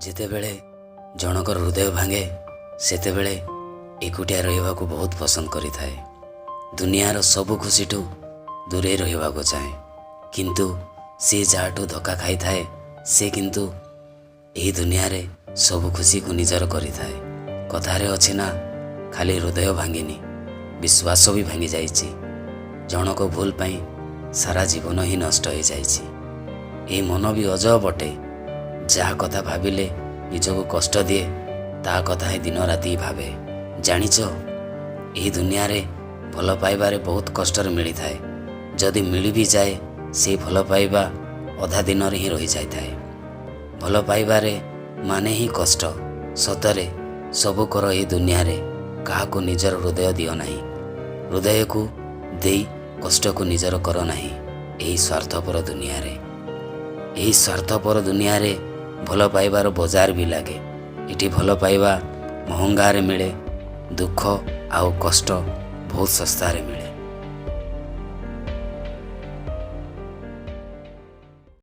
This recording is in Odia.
ଯେତେବେଳେ ଜଣଙ୍କର ହୃଦୟ ଭାଙ୍ଗେ ସେତେବେଳେ ଏକୁଟିଆ ରହିବାକୁ ବହୁତ ପସନ୍ଦ କରିଥାଏ। ଦୁନିଆର ସବୁ ଖୁସିଠୁ ଦୂରେଇ ରହିବାକୁ ଚାହେଁ, କିନ୍ତୁ ସେ ଯାହାଠୁ ଧୋକା ଖାଇଥାଏ ସେ କିନ୍ତୁ ଏହି ଦୁନିଆରେ ସବୁ ଖୁସିକୁ ନିଜର କରିଥାଏ। କଥାରେ ଅଛି ନା, ଖାଲି ହୃଦୟ ଭାଙ୍ଗିନି, ବିଶ୍ୱାସ ବି ଭାଙ୍ଗି ଯାଇଛି। ଜଣକ ଭୁଲ ପାଇଁ ସାରା ଜୀବନ ହିଁ ନଷ୍ଟ ହୋଇଯାଇଛି। ଏହି ମନ ବି ଅଜବ ଅଟେ, ଯାହା କଥା ଭାବିଲେ ନିଜକୁ କଷ୍ଟ ଦିଏ ତାହା କଥା ହିଁ ଦିନ ରାତି ଭାବେ। ଜାଣିଛ, ଏହି ଦୁନିଆରେ ଭଲ ପାଇବାରେ ବହୁତ କଷ୍ଟରେ ମିଳିଥାଏ। ଯଦି ମିଳି ବି ଯାଏ ସେହି ଭଲ ପାଇବା ଅଧା ଦିନରେ ହିଁ ରହିଯାଇଥାଏ। ଭଲ ପାଇବାରେ ମାନେ ହିଁ କଷ୍ଟ। ସତରେ ସବୁ କର ଏହି ଦୁନିଆରେ, କାହାକୁ ନିଜର ହୃଦୟ ଦିଅ ନାହିଁ। ହୃଦୟକୁ ଦେଇ କଷ୍ଟକୁ ନିଜର କର ନାହିଁ ଏହି ସ୍ୱାର୍ଥପର ଦୁନିଆରେ। ଏହି ସ୍ୱାର୍ଥପର ଦୁନିଆରେ ଭଲ ପାଇବାର ବଜାର ବି ଲାଗେ। ଏଠି ଭଲ ପାଇବା ମହଙ୍ଗାରେ ମିଳେ, ଦୁଃଖ ଆଉ କଷ୍ଟ ବହୁତ ଶସ୍ତାରେ ମିଳେ।